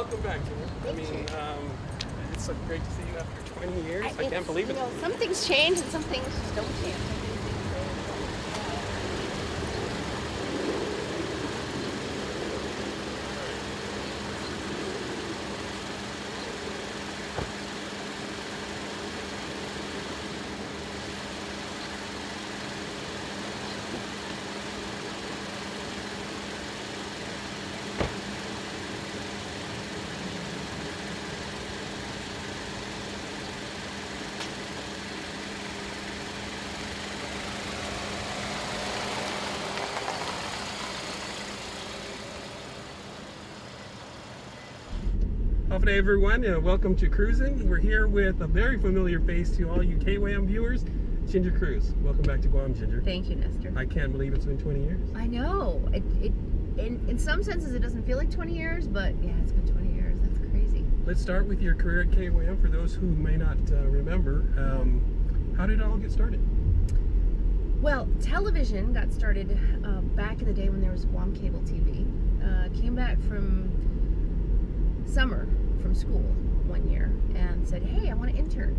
welcome back, Ginger. I mean, it's so great to see you after 20 years. I can't believe it. Some things change and some things just don't change. Good day, everyone, and welcome to Cruising. We're here with a very familiar face to all you KWAM viewers, Ginger Cruz. Welcome back to Guam, Ginger. Thank you, Nestor. I can't believe it's been 20 years. I know. In some senses, it doesn't feel like 20 years, but yeah, it's been 20 years. That's crazy. Let's start with your career at KWAM. For those who may not remember, how did it all get started? Well, television got started back in the day when there was Guam cable TV. Came back from summer from school one year and said, hey, I want to intern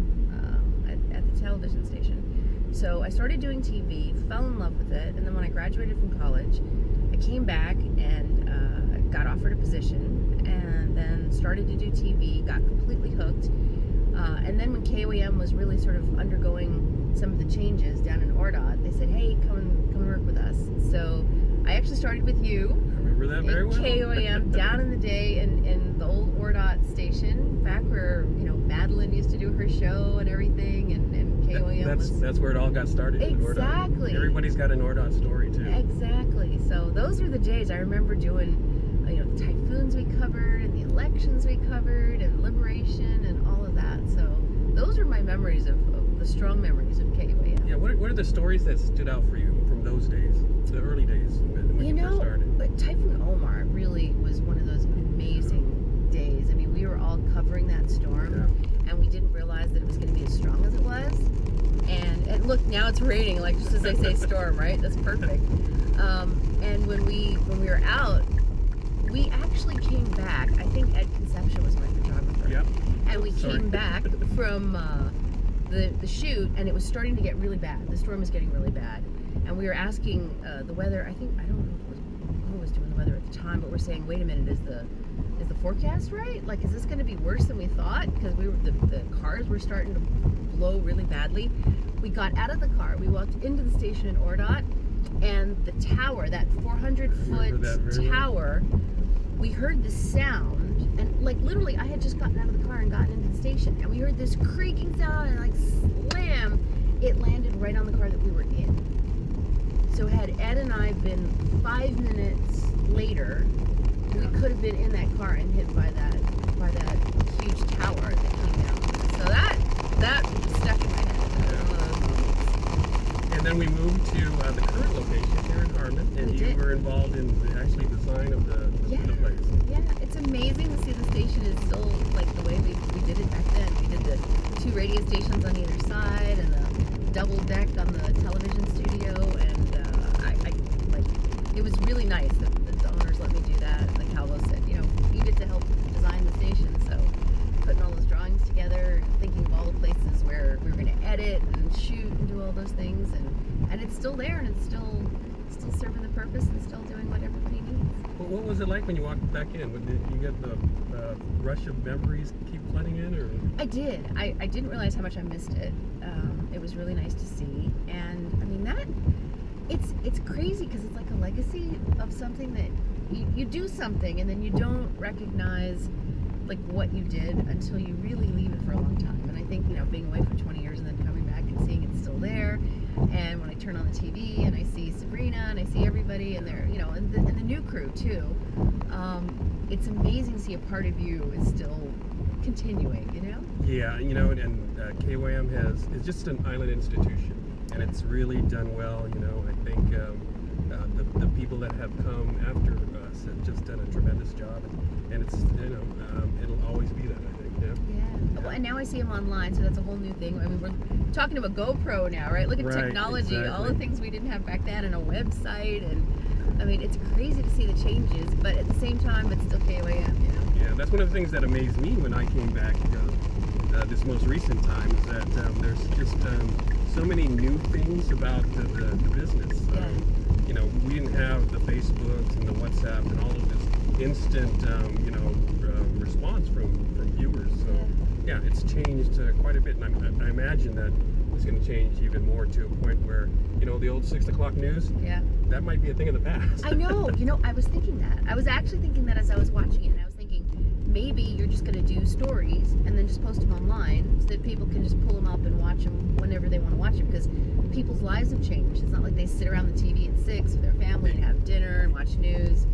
at the television station. So I started doing TV, fell in love with it, and then when I graduated from college, I came back and got offered a position and then started to do TV, got completely hooked. And then when KWAM was really sort of undergoing some of the changes down in Ordot, they said, hey, come and work with us. So I actually started with you. I remember that very well. KWAM down in the day in the old Ordot station, back where, you know, Madeline used to do her show and everything, and KWAM that's where it all got started. Exactly. Everybody's got an Ordot story too. Exactly. So those were the days. I remember doing, you know, the typhoons we covered and the elections we covered and liberation and all of that. So those are my memories of the strong memories of KWAM. Yeah. What are the stories that stood out for you from those days, the early days when you first started? Typhoon Omar really was one of those amazing days. I mean, we were all covering that storm, and we didn't realize that it was going to be as strong as it was. And look, now it's raining, like just as they say, storm, right? That's perfect. And when we were out, we actually came back. I think Ed Conception was my photographer. Yep. And we came back from the shoot, and it was starting to get really bad. The storm was getting really bad. And we were asking the weather, I don't know who was doing the weather at the time, but we're saying, wait a minute, is the forecast right? Like, is this going to be worse than we thought? Because the cars were starting to blow really badly. We got out of the car, we walked into the station in Ordot, and the tower, that 400-foot tower, we heard the sound, and like literally I had just gotten out of the car and gotten into the station, and we heard this creaking sound, and like slam, it landed right on the car that we were in. So had Ed and I been 5 minutes later, we could have been in that car and hit by that huge tower that came down. So that stuck in my head. And then we moved to the current location here in Harmon, and you were involved in the actually design of the place. Yeah, it's amazing to see the station is still like the way we did it back then. We did the 2 radio stations on either side and the double deck on the television studio, and it was really nice that the owners let me do that. Like Calvo said, you know, we needed to help design the station, so putting all those drawings together, thinking of all the places where we were going to edit and shoot and do all those things, and it's still there, and it's still serving the purpose and still doing what everybody needs. Well, what was it like when you walked back in? Did you get the rush of memories keep flooding in, or? I did. I didn't realize how much I missed it. It was really nice to see, and I mean it's crazy because it's like a legacy of something that you do something and then you don't recognize like what you did until you really leave it for a long time. And I think, you know, being away for 20 years and then coming back and seeing it's still there, and when I turn on the TV and I see Sabrina and I see everybody and they're, you know, and the new crew too, it's amazing to see a part of you is still continuing, you know? Yeah, you know, and KWAM is just an island institution, and it's really done well. You know, I think the people that have come after us have just done a tremendous job, and it's, you know, it'll always be that, I think. Yeah. Well, and now I see them online, so that's a whole new thing. I mean, we're talking about GoPro now, right? Look at technology, all the things we didn't have back then, and a website, and I mean, it's crazy to see the changes, but at the same time, it's still KOAM, you know? Yeah, that's one of the things that amazed me when I came back this most recent time, is that there's just so many new things about the business. Yeah. You know, we didn't have the Facebooks and the WhatsApp and all of this instant, response from viewers. So yeah, it's changed quite a bit, and I imagine that it's going to change even more to a point where, you know, the old 6 o'clock news. Yeah. That might be a thing of the past. I know. You know, I was thinking that. I was actually thinking that as I was watching it, and I was thinking maybe you're just going to do stories and then just post them online so that people can just pull them up and watch them whenever they want to watch them, because people's lives have changed. It's not like they sit around the TV at 6 with their family and have dinner and watch news.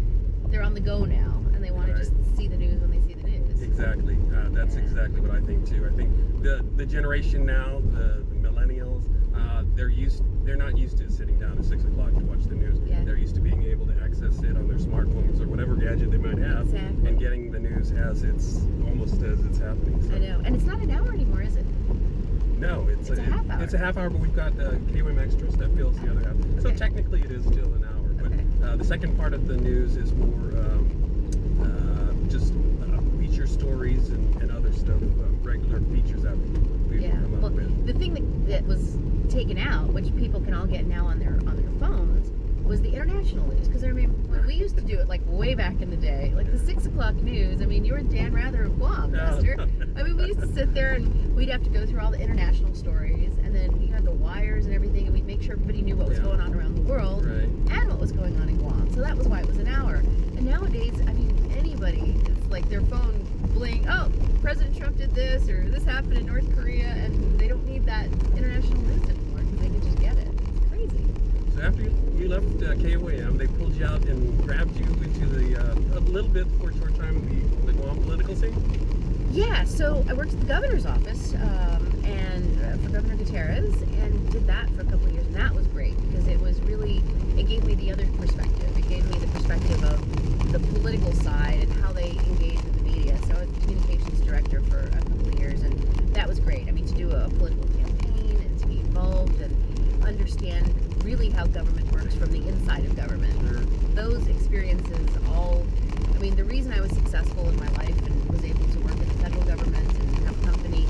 They're on the go now, and they want to just see the news when they see the news. Exactly. That's exactly what I think too. I think the generation now, the millennials, they're not used to sitting down at 6 o'clock to watch the news. Yeah. They're used to being able to access it on their smartphones or whatever gadget they might have, Exactly. and getting the news as it's happening. So. I know. And it's not an hour anymore, is it? No, it's a half hour. It's a half hour, but we've got KWM extras that fills the other half. So Okay. technically it is still an hour, but Okay. the second part of the news is more just feature stories and other stuff, regular features that we've come Well, up with. the thing that was taken out, which people can all get now on their phones, was the international news. Because I remember when we used to do it, like way back in the day, like the 6 o'clock news. I mean, you were Dan Rather of Guam, Nestor. I mean, we used to sit there and we'd have to go through all the international stories, and then you had the wires and everything, and we'd make sure everybody knew what was going on around the world and what was going on in Guam. So that was why it was an hour. And nowadays, I mean, anybody, it's like their phone bling, oh, President Trump did this, or this happened in North Korea, and they don't need that international news anymore because they can just get it. It's crazy. So after you left KOAM, they pulled you out and grabbed you into a little bit for a short time in the Guam political scene? Yeah, so I worked at the governor's office and for Governor Gutierrez, and did that for a couple of years, and that was great because it gave me the other perspective. It gave me the perspective of the political side and how they engage with the media. So I was communications director for a couple of years, and that was great. I mean, to do a political campaign and to be involved and understand really how government works from the inside of government. Those experiences I mean, the reason I was successful in my life and was able to work in the federal government and have a company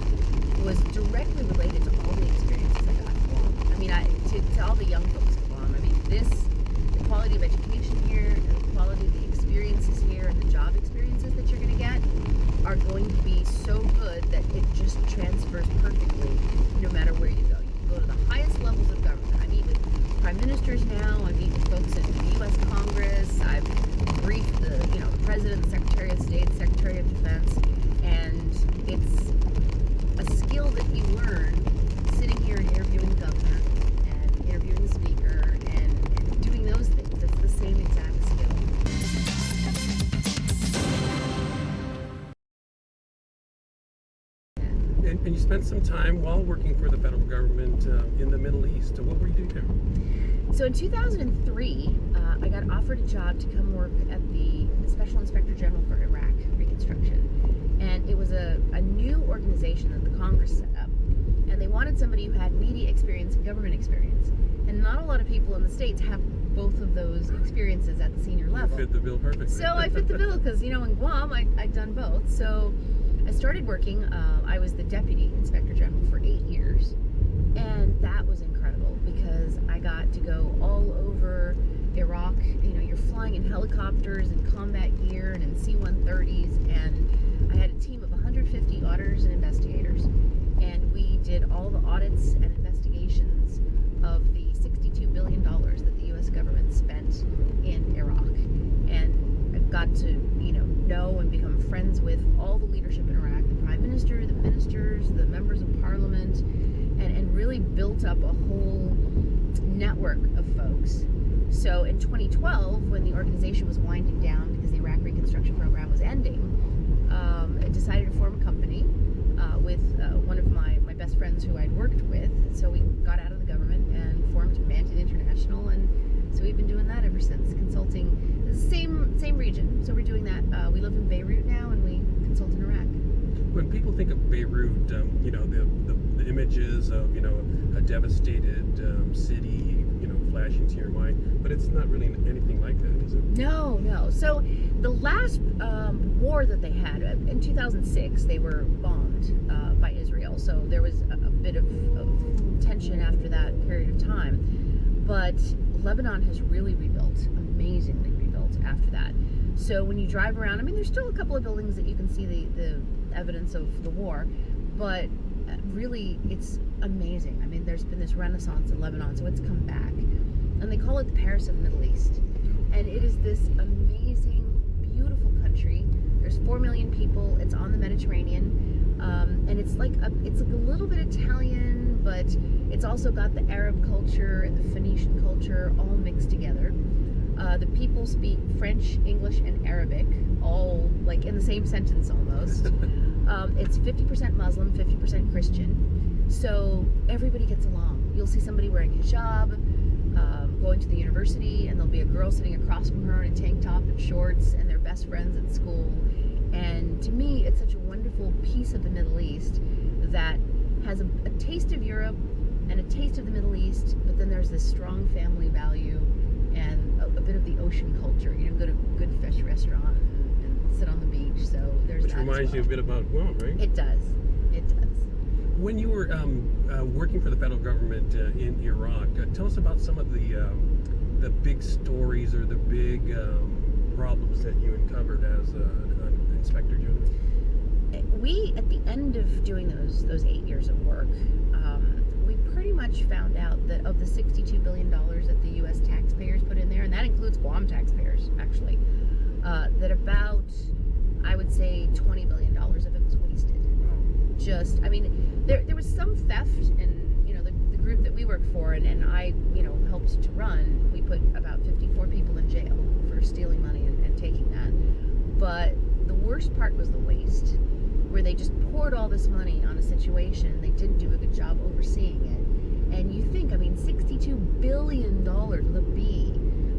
was directly related to all the experiences I got in Guam. I mean, to all the young folks in Guam, I mean, the quality of education here and the quality of the experiences here and the job experiences that you're going to get are going to be so good that it just transfers perfectly no matter where you go. You can go to the highest levels of government. I meet with prime ministers now. I meet with folks in the U.S. Congress. I've briefed the President, the Secretary of State, the Secretary of Defense, and it's a skill that you learn sitting here and interviewing the governor and interviewing the speaker and doing those things. It's the same exact skill. And you spent some time while working for the federal government in the Middle East. What were you doing there? So in 2003, I got offered a job to come work at the Special Inspector General for Iraq Reconstruction. And it was a new organization that the Congress set up. And they wanted somebody who had media experience and government experience. And not a lot of people in the States have both of those experiences at the senior level. You fit the bill perfectly. So I fit the bill because, in Guam, I'd done both. So I started working. I was the Deputy Inspector General for 8 years. And that was incredible because I got to go all over Iraq. You're flying in helicopters and combat gear and in C-130s, and I had a team of 150 auditors and investigators, and we did all the audits and investigations of the $62 billion that the U.S. government spent in Iraq. And I got to know and become friends with all the leadership in Iraq, the Prime Minister, the ministers, the members of Parliament, and really built up a whole network of folks. So in 2012, when the organization was winding down because the Iraq Reconstruction Program was ending, I decided to form a company with one of my best friends who I'd worked with. So we got out of the government and formed Manton International, and so we've been doing that ever since, consulting the same region. So we're doing that. We live in Beirut now, and we consult in Iraq. When people think of Beirut, the images of a devastated city, flash into your mind, but it's not really anything like that, is it? No, no. So the last war that they had in 2006, they were bombed by Israel. So there was a bit of tension after that period of time. But Lebanon has really rebuilt, amazingly rebuilt after that. So when you drive around, I mean, there's still a couple of buildings that you can see the evidence of the war, but really it's amazing. I mean, there's been this renaissance in Lebanon, so it's come back. And they call it the Paris of the Middle East. And it is this amazing, beautiful country. There's 4 million people. It's on the Mediterranean. And it's like a little bit Italian, but it's also got the Arab culture and the Phoenician culture all mixed together. The people speak French, English, and Arabic, all like in the same sentence almost. It's 50% Muslim, 50% Christian. So everybody gets along. You'll see somebody wearing hijab, going to the university, and there'll be a girl sitting across from her in a tank top and shorts, and they're best friends at school. And to me, it's such a wonderful piece of the Middle East that has a taste of Europe and a taste of the Middle East, but then there's this strong family value and a bit of the ocean culture. You know, go to a good fish restaurant and sit on the beach. So there's Which that reminds as well. you a bit about Guam, right? It does. It does. When you were working for the federal government in Iraq, tell us about some of the big stories or the big problems that you uncovered as an inspector general. We, at the end of doing those 8 years of work, we pretty much found out that of the $62 billion that the U.S. taxpayers put in there, and that includes Guam taxpayers, actually, that about, I would say, $20 billion of it was wasted. Just, I mean, there was some theft in, you know, the group that we worked for, and I, you know, helped to run. We put about 54 people in jail for stealing money and taking that. But the worst part was the waste, where they just poured all this money on a situation and they didn't do a good job overseeing it. And you think, I mean, $62 billion with a B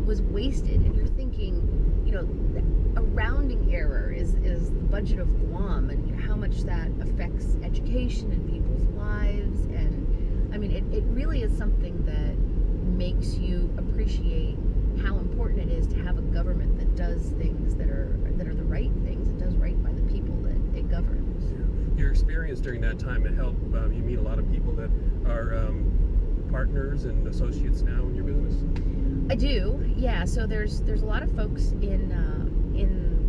was wasted, and you're thinking, you know, a rounding error is the budget of Guam, and how much that affects education and people's lives. And I mean, it really is something that makes you appreciate how important it is to have a government that does things that are the right things and does right by the people that it governs. Your experience during that time, it helped you meet a lot of people that are partners and associates now in your business? I do, yeah. So there's a lot of folks in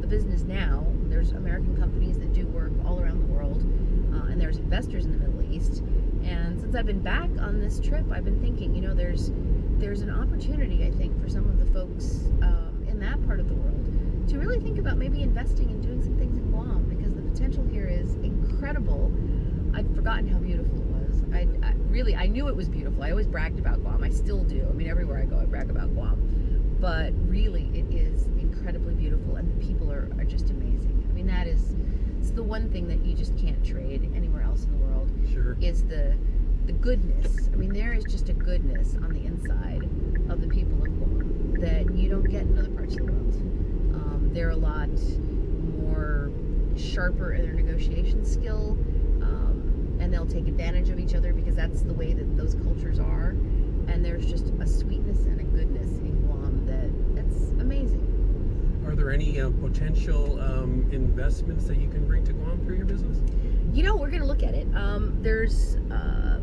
the business now. There's American companies that do work all around the world, and there's investors in the Middle East. And since I've been back on this trip, I've been thinking, you know, there's an opportunity, I think, for some of the folks in that part of the world to really think about maybe investing and doing some things in Guam, because the potential here is incredible. I'd forgotten how beautiful it was. I knew it was beautiful. I always bragged about Guam. I still do. I mean, everywhere I go, I brag about Guam. But really, it is incredibly beautiful, and the people are just amazing. I mean, it's the one thing that you just can't trade anywhere else in the world. Sure. Is the goodness. I mean, there is just a goodness on the inside of the people of Guam that you don't get in other parts of the world. They're a lot more sharper in their negotiation skill, and they'll take advantage of each other because that's the way that those cultures are. And there's just a sweetness and a goodness in Guam that's amazing. Are there any potential investments that you can bring to Guam through your business? You know, we're going to look at it. There's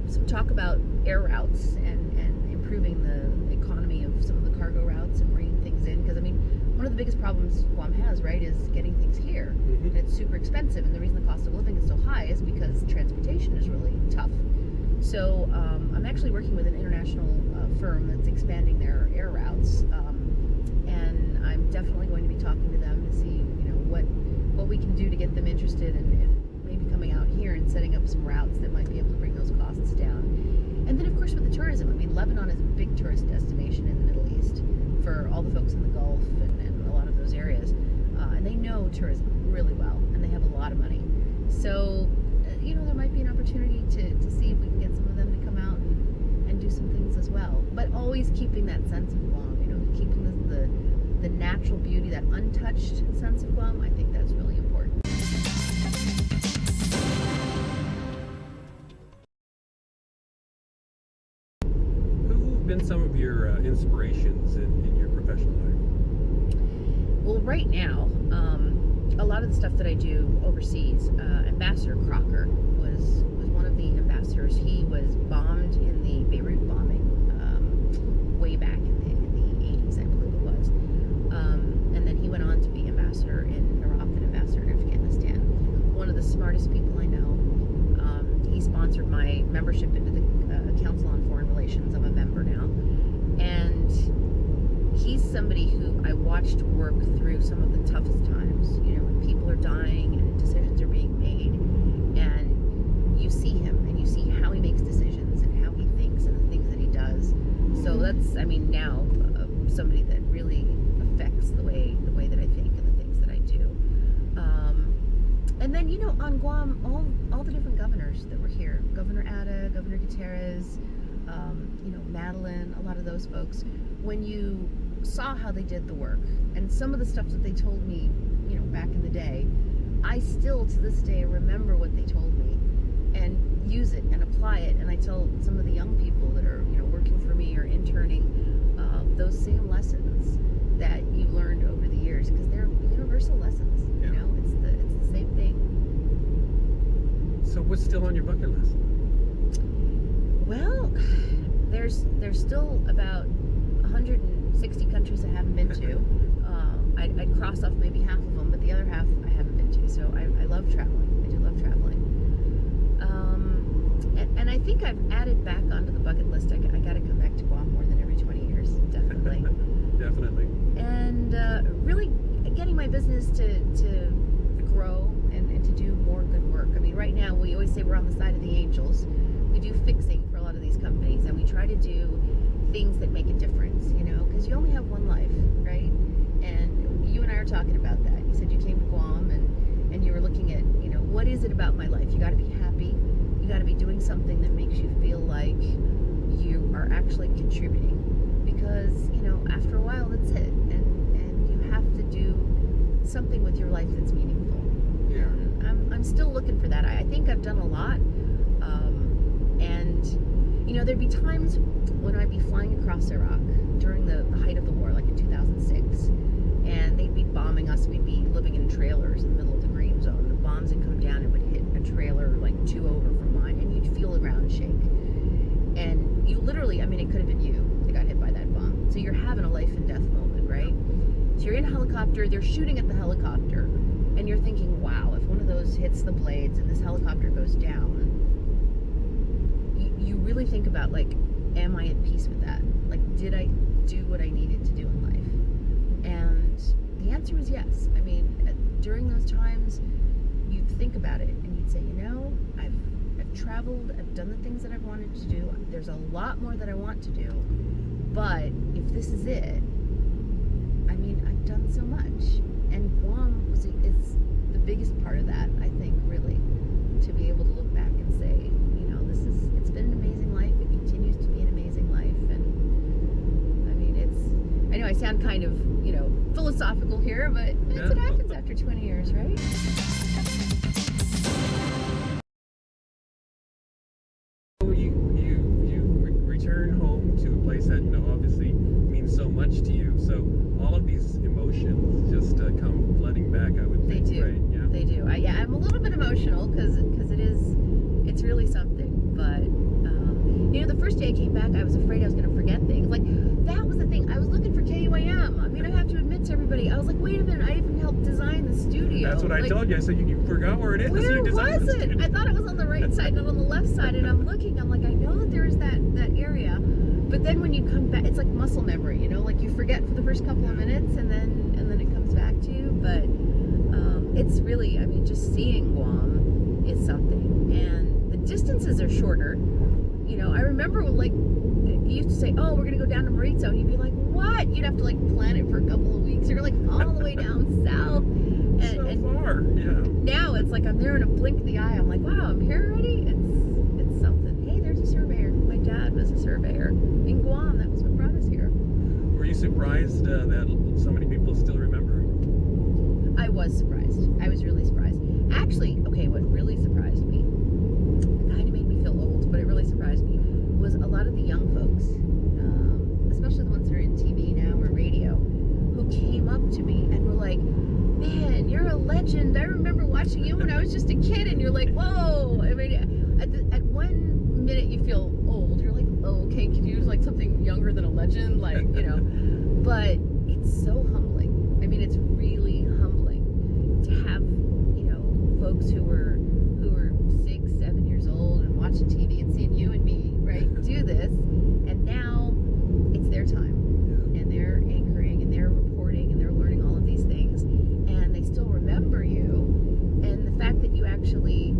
some talk about air routes and improving the economy of some of the cargo routes and bringing things in. Because, I mean, one of the biggest problems Guam has, right, is getting things here. Mm-hmm. And it's super expensive. And the reason the cost of living is so high is because transportation is really tough. So I'm actually working with an international firm that's expanding their air routes. And I'm definitely going to be talking to them to see, you know, what we can do to get them interested in maybe coming out here and setting up some routes that might be able to bring those costs down. And then, of course, with the tourism, I mean, Lebanon is a big tourist destination in the Middle East for all the folks in the Gulf and a lot of those areas. And they know tourism really well, and they have a lot of money. So, you know, there might be an opportunity to see if we can get some of them to come out and do some things as well. But always keeping that sense of Guam, you know, keeping the natural beauty, that untouched sense of Guam. I think that's really important. Who have been some of your right now, a lot of the stuff that I do overseas, Ambassador Crocker was one of the ambassadors. He was bombed in the Beirut bombing way back in the 80s, I believe it was. And then he went on to be ambassador in Iraq and ambassador in Afghanistan. One of the smartest people I know. He sponsored my membership into the Council on Foreign Relations. I'm a member now. And he's somebody who I watched work through some of the toughest times, you know, when people are dying and decisions are being made, and you see him and you see how he makes decisions and how he thinks and the things that he does. So that's, I mean, now somebody that really affects the way that I think and the things that I do. And then, you know, on Guam, all the different governors that were here, Governor Ada, Governor Gutierrez, you know, Madeline, a lot of those folks, when you saw how they did the work and some of the stuff that they told me, you know, back in the day, I still to this day remember what they told me and use it and apply it. And I tell some of the young people that are, you know, working for me or interning, those same lessons that you learned over the years, because they're universal lessons. Yeah. You know, it's the same thing. So what's still on your bucket list? Well, there's still about 160 countries I haven't been to. I'd cross off maybe half of them, but the other half I haven't been to. So I love traveling. I do love traveling. And I think I've added back onto the bucket list. I got to come back to Guam more than every 20 years, definitely. Definitely. And really getting my business to grow and to do more good work. I mean, right now we always say we're on the side of the angels. We do fixing for a lot of these companies, and we try to do things that make a difference, you know, because you only have one life, right? And you and I are talking about that. You said you came to Guam and you were looking at, you know, what is it about my life? You got to be happy. You got to be doing something that makes you feel like you are actually contributing, because, you know, after a while that's it, and you have to do something with your life that's meaningful. Yeah. And I'm still looking for that. I think I've done a lot. And, you know, there'd be times when I'd be flying across Iraq during the height of the war, like in 2006, and they'd be bombing us. We'd be living in trailers in the middle of the green zone. The bombs would come down and would hit a trailer like 2 over from mine, and you'd feel the ground shake. And you literally, I mean, it could have been you that got hit by that bomb. So you're having a life and death moment, right? So you're in a helicopter, they're shooting at the helicopter, and you're thinking, wow, if one of those hits the blades and this helicopter goes down, you really think about, like, am I at peace with that? Like, did I do what I needed to do in life? And the answer is yes. I mean, during those times, you'd think about it and you'd say, you know, I've traveled, I've done the things that I've wanted to do. There's a lot more that I want to do, but if this is it, I mean, I've done so much. And Guam is the biggest part of that, I think, really, to be able to look back and say, you know, it's been an amazing life. It continues to be an amazing life. And I mean, I know I sound kind of, you know, philosophical here, but that's what happens after 20 years, right? You return home to a place that, you know, obviously means so much to you. So all of these emotions just come flooding back, I would think. They do. Right? Yeah. They do. I'm a little bit emotional because it's really something. But you know, the first day I came back, I was afraid I was going to forget things. Like, that was the thing. I was looking for KUAM. I mean, I have to admit to everybody, I was like, wait a minute, I even helped design the studio. That's what I told you. I said you forgot where it is. Where You designed was the it? studio. I thought it was on the right side, not on the left side. And I'm looking, I'm like, I know that there is that area. But then when you come back, it's like muscle memory, you know, like you forget for the first couple of minutes and then it comes back to you. But it's really, I mean, just seeing Guam is something. And the distances are shorter. You know, I remember, like, you used to say, oh, we're going to go down to Maritza. And you'd be like, what? You'd have to, like, plan it for a couple of weeks. You're, like, all the way down south. And Far, yeah. now it's like I'm there in a blink of the eye. I'm like, wow, I'm here already? It's something. Hey, there's a surveyor. My dad was a surveyor in Guam. That was what brought us here. Were you surprised that so many people still remember? I was surprised. I was really surprised. Actually, okay, what really surprised me, kind of made me feel old, but it really surprised me, was a lot of the young folks, especially the ones that are in TV now or radio, who came up to me and were like, I remember watching you when I was just a kid, and you're like, whoa. I mean, at one minute you feel old. You're like, oh, okay, could you use like something younger than a legend, like, you know? But it's so humbling. I mean, it's really humbling to have, you know, folks who were 6, 7 years old and watching TV and seeing you and me, right, do this, and now it's their time, and they're anchoring and they're reporting and they're learning all of these things, and they still remember you, and the fact that you actually,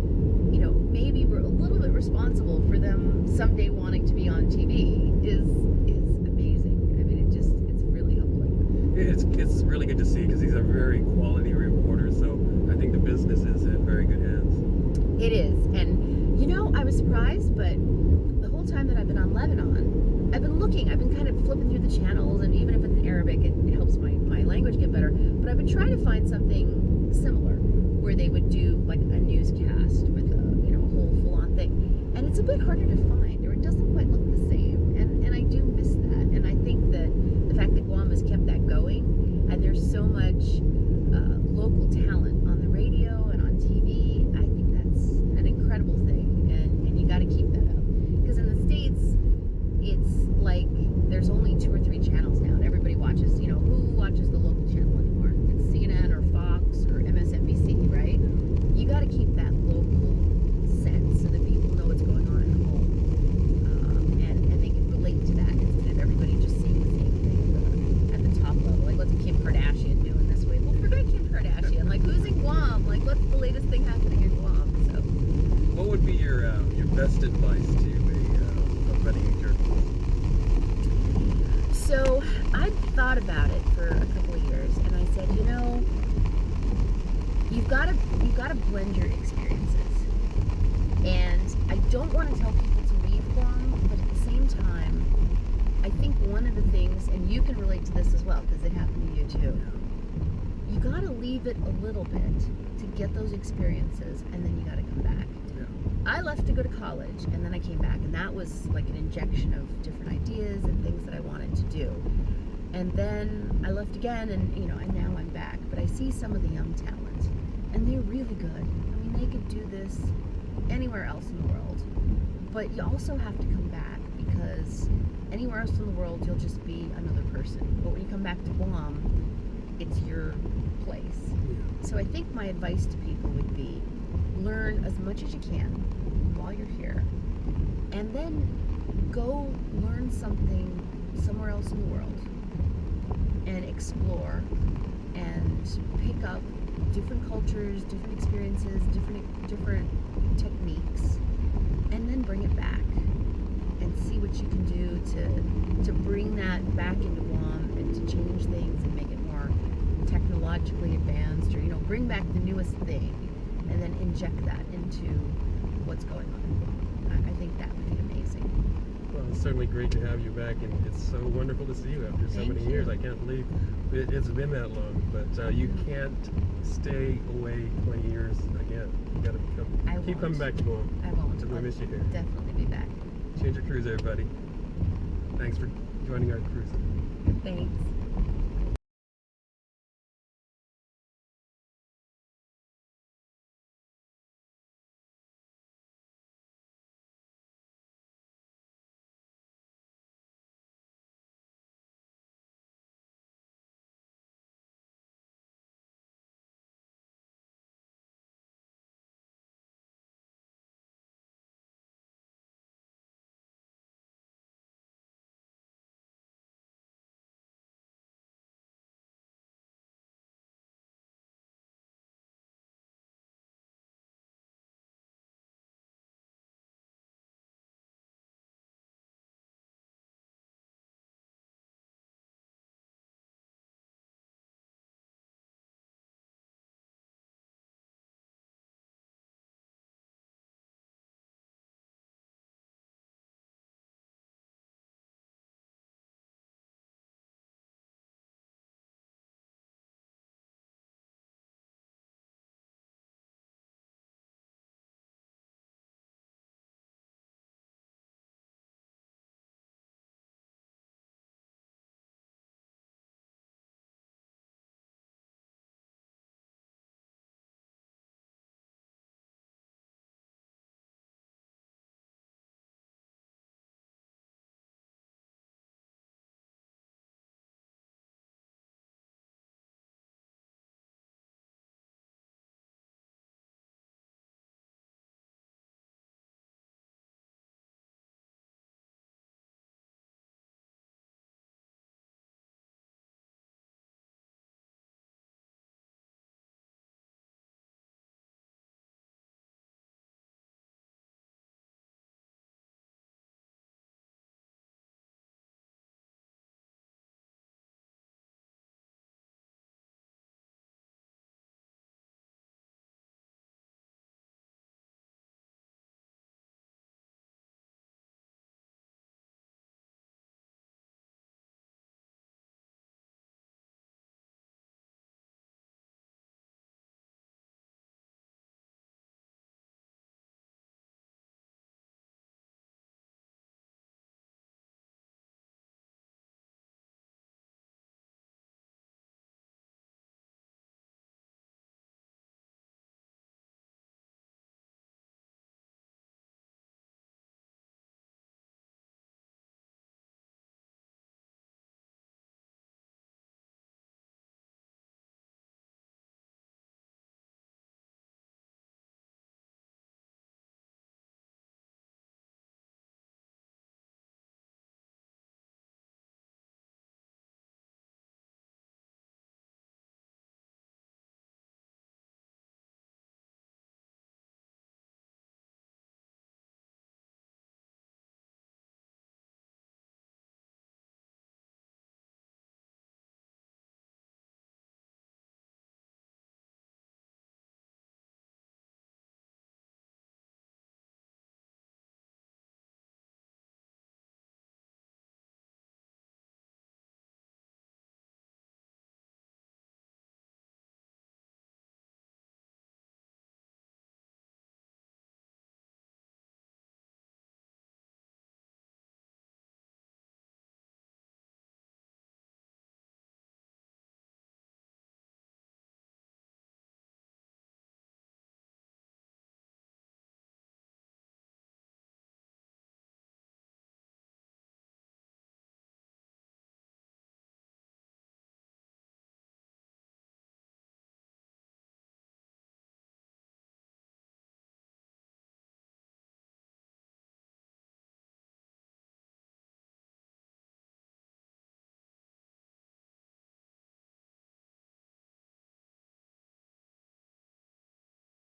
you know, maybe were a little bit responsible for them someday wanting to be on TV is amazing. I mean, it's really humbling. It's really good to see, because he's a very quality reporter, so I think the business is in very good hands. It is, and you know, I was surprised, but the whole time that I've been on Lebanon, I've been kind of flipping through the channels, and even if it's in Arabic, it helps my language get better, but I've been trying to find something similar, where they would do like a newscast with a, you know, a whole full-on thing, and it's a bit harder to find, or it doesn't quite look the same, and I do miss that, and I think that the fact that Guam has kept that going, and there's so much local talent on the radio and on TV, I think that's an incredible thing, and you got to keep that up, because in the States, it's like there's only 2 or 3 channels now, and everybody watches, you know, who watches the local channel anymore? It's CNN or Fox or MSNBC, right? You got to keep that local sense so that people know what's going on at home, and they can relate to that instead of everybody just seeing the same thing at the top level. Like, what's Kim Kardashian doing this way? Well, forget Kim Kardashian. Like, who's in Guam? Like, what's the latest thing happening in Guam? So, What would be your best advice to a budding journalist? So I thought about it for a couple of years, and I said, you know, you've got to blend your experiences. And I don't want to tell people to leave Guam, but at the same time, I think one of the things, and you can relate to this as well, because it happened to you too, you got to leave it a little bit to get those experiences, and then you got to come back. I left to go to college, and then I came back, and that was like an injection of different ideas and things that I wanted to do. And then I left again, and you know, and now I'm back. But I see some of the young talent, and they're really good. I mean, they could do this anywhere else in the world. But you also have to come back, because anywhere else in the world, you'll just be another person. But when you come back to Guam, it's your place. So I think my advice to people would be, learn as much as you can while you're here, and then go learn something somewhere else in the world and explore and pick up different cultures, different experiences, different techniques, and then bring it back and see what you can do to bring that back into Guam and to change things and make it more technologically advanced, or, you know, bring back the newest thing and then inject that into what's going on in Guam. I think that would be amazing. Well, it's certainly great to have you back, and it's so wonderful to see you after so many years. I can't believe it's been that long, but you can't stay away 20 years again. You got to keep coming back to Guam. I won't. We miss you here. Definitely be back. Change your cruise, everybody. Thanks for joining our cruise.